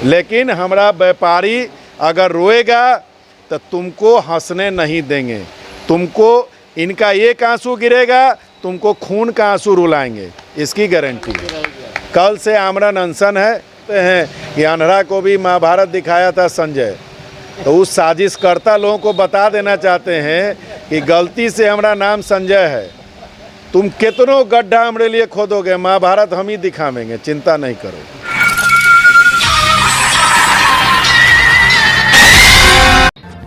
लेकिन हमारा व्यापारी अगर रोएगा तो तुमको हंसने नहीं देंगे, तुमको इनका एक आंसू गिरेगा, तुमको खून का आंसू रुलाएंगे, इसकी गारंटी है। कल से आमरण अनशन है कि अंधरा को भी महाभारत दिखाया था संजय, तो उस साजिशकर्ता लोगों को बता देना चाहते हैं कि गलती से हमारा नाम संजय है, तुम कितनों गड्ढा हमारे लिए खोदोगे, महाभारत हम ही दिखावेंगे, चिंता नहीं करो।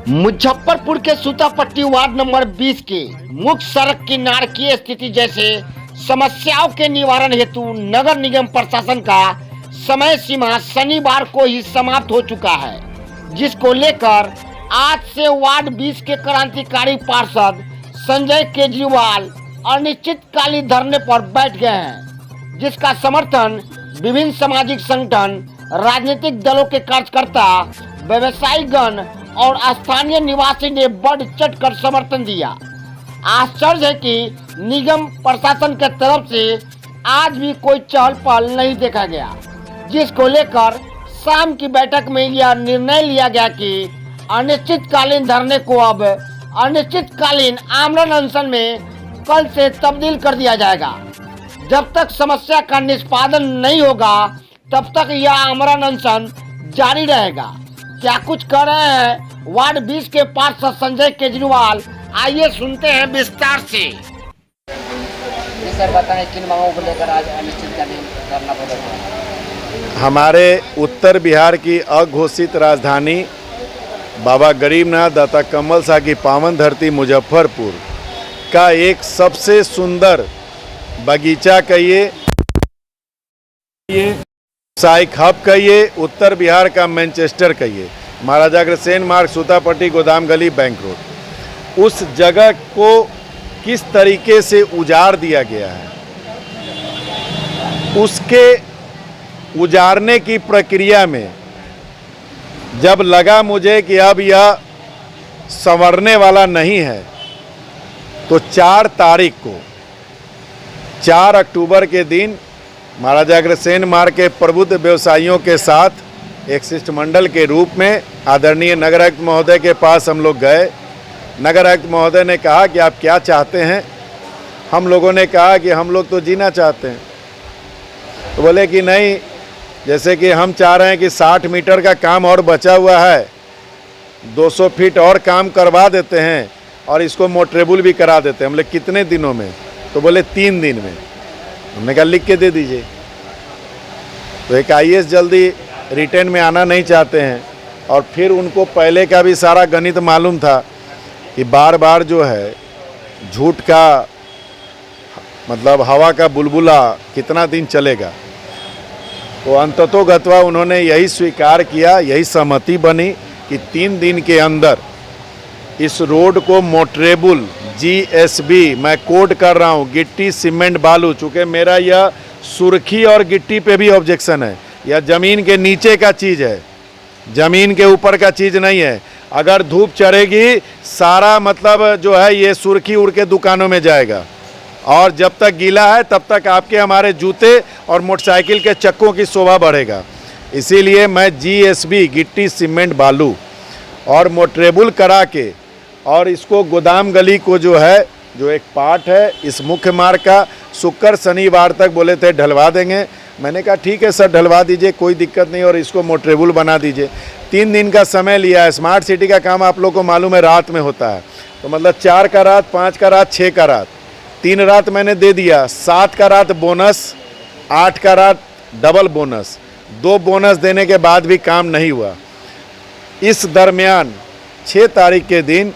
मुजफ्फरपुर के सूतापट्टी वार्ड नंबर 20 के मुख्य सड़क की नारकीय स्थिति जैसे समस्याओं के निवारण हेतु नगर निगम प्रशासन का समय सीमा शनिवार को ही समाप्त हो चुका है, जिसको लेकर आज से वार्ड 20 के क्रांतिकारी पार्षद संजय केजरीवाल अनिश्चितकालीन धरने पर बैठ गए हैं, जिसका समर्थन विभिन्न सामाजिक संगठन, राजनीतिक दलों के कार्यकर्ता, व्यवसायीगण और स्थानीय निवासी ने बढ़ चढ़ कर समर्थन दिया। आश्चर्य है कि निगम प्रशासन के तरफ से आज भी कोई चहल पहल नहीं देखा गया, जिसको लेकर शाम की बैठक में यह निर्णय लिया गया कि अनिश्चितकालीन धरने को अब अनिश्चितकालीन आमरण अनशन में कल से तब्दील कर दिया जाएगा। जब तक समस्या का निष्पादन नहीं होगा तब तक यह आमरण अनशन जारी रहेगा। क्या कुछ कर रहे हैं वार्ड 20 के पार्षद संजय केजरीवाल, आइए सुनते हैं विस्तार से। सर बताएं किन मांगों को लेकर आज अनिश्चितकालीन धरना प्रदर्शन? हमारे उत्तर बिहार की अघोषित राजधानी बाबा गरीबनाथ दाता कमल शाह की पावन धरती मुजफ्फरपुर का एक सबसे सुंदर बगीचा कहिए, व्यावसायिक हब कहिए, उत्तर बिहार का मैनचेस्टर कहिए, महाराजा अग्रसेन मार्ग, सूतापट्टी, गोदाम गली, बैंक रोड, उस जगह को किस तरीके से उजाड़ दिया गया है, उसके उजाड़ने की प्रक्रिया में जब लगा मुझे कि अब यह संवरने वाला नहीं है, तो 4 तारीख को 4 अक्टूबर के दिन महाराजा अग्रसेन मार्ग के प्रबुद्ध व्यवसायियों के साथ एक शिष्टमंडल के रूप में आदरणीय नगर आयुक्त महोदय के पास हम लोग गए। नगर आयुक्त महोदय ने कहा कि आप क्या चाहते हैं? हम लोगों ने कहा कि हम लोग तो जीना चाहते हैं। तो बोले कि नहीं, जैसे कि हम चाह रहे हैं कि 60 मीटर का काम और बचा हुआ है, 200 फीट और काम करवा देते हैं और इसको मोटरेबल भी करा देते हैं। हम लोग कितने दिनों में? तो बोले 3 दिन में। हमने कहा लिख के दे दीजिए। तो एक IAS जल्दी रिटर्न में आना नहीं चाहते हैं, और फिर उनको पहले का भी सारा गणित मालूम था कि बार बार जो है झूठ का मतलब हवा का बुलबुला कितना दिन चलेगा। तो अंततोगत्वा उन्होंने यही स्वीकार किया, यही सहमति बनी कि 3 दिन के अंदर इस रोड को मोटरेबल GSB, मैं कोड कर रहा हूँ, गिट्टी सीमेंट बालू, चूँकि मेरा यह सुर्खी और गिट्टी पे भी ऑब्जेक्शन है, यह ज़मीन के नीचे का चीज़ है, ज़मीन के ऊपर का चीज़ नहीं है। अगर धूप चढ़ेगी सारा मतलब जो है ये सुर्खी उड़ के दुकानों में जाएगा, और जब तक गीला है तब तक आपके हमारे जूते और मोटरसाइकिल के चक्कों की शोभा बढ़ेगा। इसीलिए मैं GSB, गिट्टी सीमेंट बालू और मोटरेबल करा के, और इसको गोदाम गली को जो है, जो एक पार्ट है इस मुख्य मार्ग का, शुक्र शनिवार तक बोले थे ढलवा देंगे। मैंने कहा ठीक है सर, ढलवा दीजिए, कोई दिक्कत नहीं, और इसको मोटरेबल बना दीजिए। 3 दिन का समय लिया है। स्मार्ट सिटी का काम आप लोग को मालूम है रात में होता है, तो मतलब 4 का रात, 5 का रात, 6 का रात, 3 रात मैंने दे दिया, 7 का रात बोनस, 8 का रात डबल बोनस, 2 बोनस देने के बाद भी काम नहीं हुआ। इस दरमियान 6 तारीख के दिन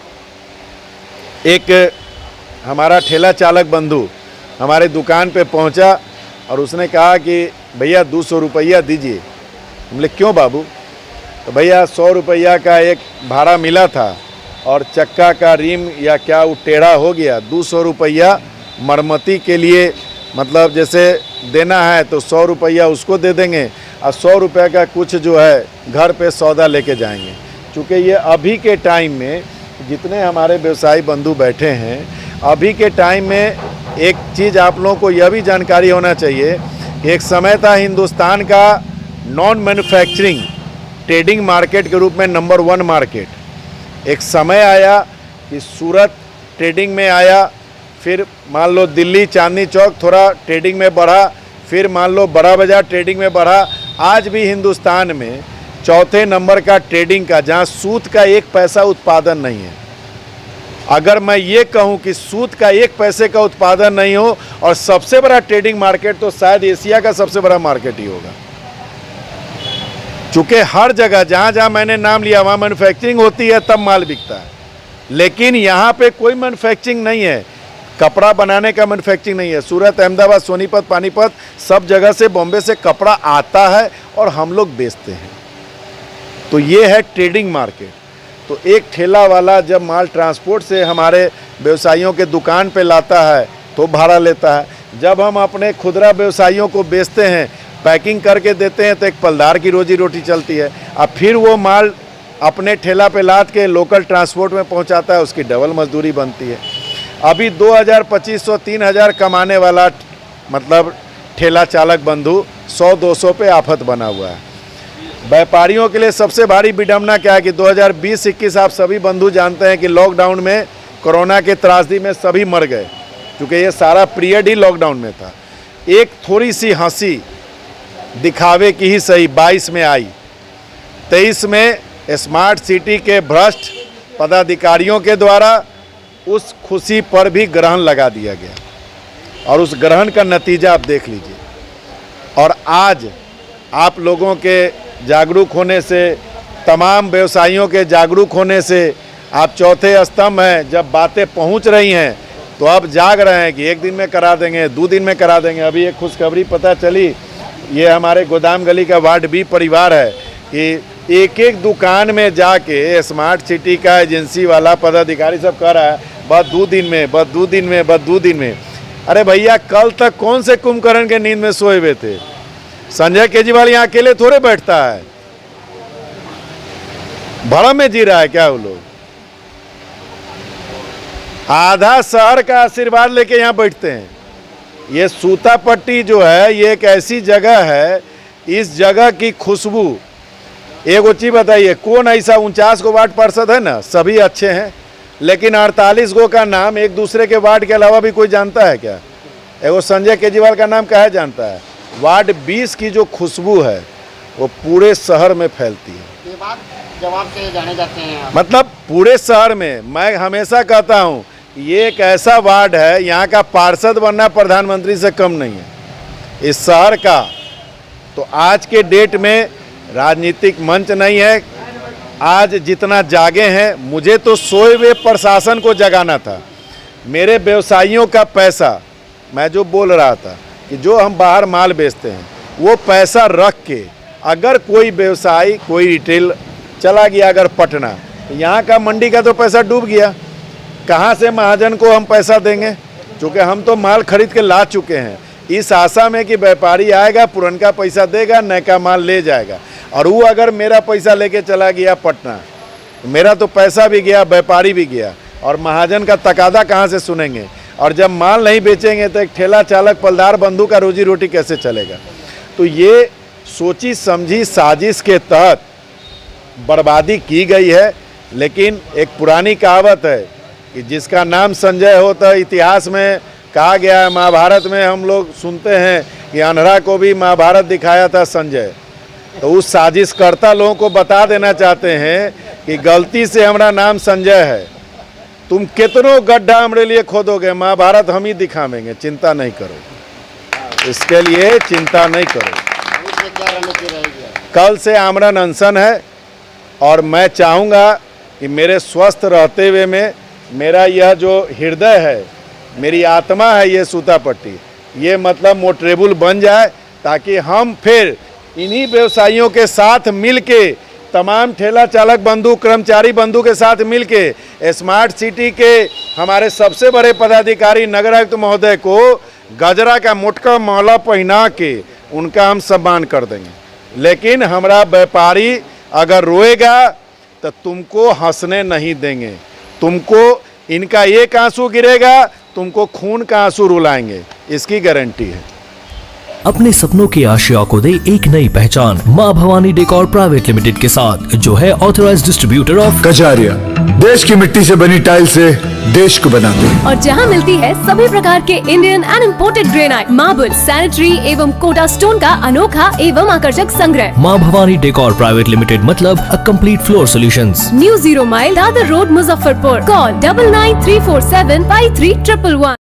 एक हमारा ठेला चालक बंधु हमारे दुकान पे पहुंचा और उसने कहा कि भैया 200 रुपया दीजिए। हमने क्यों बाबू? तो भैया 100 रुपया का एक भाड़ा मिला था और चक्का का रिम या क्या वो टेढ़ा हो गया, 200 रुपया मरम्मती के लिए मतलब जैसे देना है तो 100 रुपया उसको दे देंगे और 100 रुपये का कुछ जो है घर पे सौदा लेके जाएंगे। चूँकि ये अभी के टाइम में जितने हमारे व्यवसायी बंधु बैठे हैं, अभी के टाइम में एक चीज़ आप लोगों को यह भी जानकारी होना चाहिए, एक समय था हिंदुस्तान का नॉन मैन्युफैक्चरिंग ट्रेडिंग मार्केट के रूप में नंबर 1 मार्केट। एक समय आया कि सूरत ट्रेडिंग में आया, फिर मान लो दिल्ली चांदनी चौक थोड़ा ट्रेडिंग में बढ़ा, फिर मान लो बड़ा बाजार ट्रेडिंग में बढ़ा। आज भी हिंदुस्तान में चौथे नंबर का ट्रेडिंग का, जहां सूद का 1 पैसा उत्पादन नहीं है। अगर मैं ये कहूं कि सूद का 1 पैसे का उत्पादन नहीं हो और सबसे बड़ा ट्रेडिंग मार्केट, तो शायद एशिया का सबसे बड़ा मार्केट ही होगा। चूंकि हर जगह जहां जहां मैंने नाम लिया वहां मैन्युफैक्चरिंग होती है, तब माल बिकता है, लेकिन यहाँ पे कोई मैन्युफैक्चरिंग नहीं है। कपड़ा बनाने का मैन्युफैक्चरिंग नहीं है। सूरत, अहमदाबाद, सोनीपत, पानीपत सब जगह से, बॉम्बे से कपड़ा आता है और हम लोग बेचते हैं। तो ये है ट्रेडिंग मार्केट। तो एक ठेला वाला जब माल ट्रांसपोर्ट से हमारे व्यवसायियों के दुकान पे लाता है तो भाड़ा लेता है। जब हम अपने खुदरा व्यवसायियों को बेचते हैं, पैकिंग करके देते हैं, तो एक पलदार की रोजी रोटी चलती है। अब फिर वो माल अपने ठेला पे लाद के लोकल ट्रांसपोर्ट में पहुंचाता है, उसकी डबल मजदूरी बनती है। अभी 2000, 2500, 3000 कमाने वाला मतलब ठेला चालक बंधु 100-200 पे आफत बना हुआ है। व्यापारियों के लिए सबसे भारी विडंबना क्या है कि 2020-21 आप सभी बंधु जानते हैं कि लॉकडाउन में, कोरोना के त्रासदी में सभी मर गए, क्योंकि ये सारा पीरियड ही लॉकडाउन में था। एक थोड़ी सी हंसी दिखावे की ही सही 22 में आई। 23 में स्मार्ट सिटी के भ्रष्ट पदाधिकारियों के द्वारा उस खुशी पर भी ग्रहण लगा दिया गया और उस ग्रहण का नतीजा आप देख लीजिए। और आज आप लोगों के जागरूक होने से, तमाम व्यवसायियों के जागरूक होने से आप चौथे स्तंभ हैं। जब बातें पहुंच रही हैं तो अब जाग रहे हैं कि 1 दिन में करा देंगे, 2 दिन में करा देंगे। अभी एक खुशखबरी पता चली, ये हमारे गोदाम गली का वार्ड बी परिवार है कि एक दुकान में जाके स्मार्ट सिटी का एजेंसी वाला पदाधिकारी सब कह रहा है बस 2 दिन में, बस 2 दिन में, बस 2 दिन में। अरे भैया, कल तक कौन से कुंभकर्ण के नींद में सोए हुए थे? संजय केजरीवाल यहाँ अकेले थोड़े बैठता है, भरम में जी रहा है क्या वो लोग? आधा शहर का आशीर्वाद लेके यहाँ बैठते हैं। ये सूतापट्टी जो है, ये एक ऐसी जगह है, इस जगह की खुशबू। एक चीज बताइए, कौन ऐसा 49 गो वार्ड पार्षद है ना, सभी अच्छे हैं, लेकिन 48 गो का नाम एक दूसरे के वार्ड के अलावा भी कोई जानता है क्या? एगो संजय केजरीवाल का नाम कहाँ जानता है? वार्ड 20 की जो खुशबू है वो पूरे शहर में फैलती है। ये बात जवाब से जाने जाते हैं आप। मतलब पूरे शहर में। मैं हमेशा कहता हूँ ये एक ऐसा वार्ड है, यहाँ का पार्षद बनना प्रधानमंत्री से कम नहीं है इस शहर का। तो आज के डेट में राजनीतिक मंच नहीं है। आज जितना जागे हैं, मुझे तो सोए हुए प्रशासन को जगाना था। मेरे व्यवसायियों का पैसा, मैं जो बोल रहा था कि जो हम बाहर माल बेचते हैं वो पैसा रख के, अगर कोई व्यवसायी, कोई रिटेल चला गया अगर पटना, तो यहाँ का मंडी का तो पैसा डूब गया। कहाँ से महाजन को हम पैसा देंगे? क्योंकि हम तो माल खरीद के ला चुके हैं इस आशा में कि व्यापारी आएगा, पुरनका पैसा देगा, नया माल ले जाएगा। और वो अगर मेरा पैसा लेके चला गया पटना, मेरा तो पैसा भी गया, व्यापारी भी गया, और महाजन का तकादा कहाँ से सुनेंगे? और जब माल नहीं बेचेंगे तो एक ठेला चालक, पलदार बंधु का रोजी रोटी कैसे चलेगा? तो ये सोची समझी साजिश के तहत बर्बादी की गई है। लेकिन एक पुरानी कहावत है कि जिसका नाम संजय हो, तो इतिहास में कहा गया है, महाभारत में हम लोग सुनते हैं कि अंधरा को भी महाभारत दिखाया था संजय। तो उस साजिशकर्ता लोगों को बता देना चाहते हैं कि गलती से हमारा नाम संजय है, तुम कितनों गड्ढा हमारे लिए खोदोगे, महाभारत हम ही दिखावेंगे, चिंता नहीं करो, इसके लिए चिंता नहीं करो। कल से आमरण अनशन है और मैं चाहूँगा कि मेरे स्वस्थ रहते हुए में मेरा यह जो हृदय है, मेरी आत्मा है, ये सूतापट्टी, ये मतलब मोटरेबल बन जाए, ताकि हम फिर इन्हीं व्यवसायियों के साथ मिलके, तमाम ठेला चालक बंधु, कर्मचारी बंधु के साथ मिलके स्मार्ट सिटी के हमारे सबसे बड़े पदाधिकारी नगर आयुक्त महोदय को गजरा का मोटका माला पहना के उनका हम सम्मान कर देंगे। लेकिन हमारा व्यापारी अगर रोएगा तो तुमको हंसने नहीं देंगे, तुमको इनका एक आंसू गिरेगा, तुमको खून का आंसू रुलाएंगे, इसकी गारंटी है। अपने सपनों की आशिया को दे एक नई पहचान। माँ भवानी डेकोर प्राइवेट लिमिटेड के साथ, जो है ऑथराइज्ड डिस्ट्रीब्यूटर ऑफ कजारिया। देश की मिट्टी से बनी टाइल से देश को बनाते हैं। और जहां मिलती है सभी प्रकार के Indian and imported granite, marble, sanitary एवं कोटा स्टोन का अनोखा एवं आकर्षक संग्रह। माँ भवानी डेकोर प्राइवेट लिमिटेड मतलब a complete floor solutions. New 0 mile Dadar road, Muzaffarpur. Call 9934753111।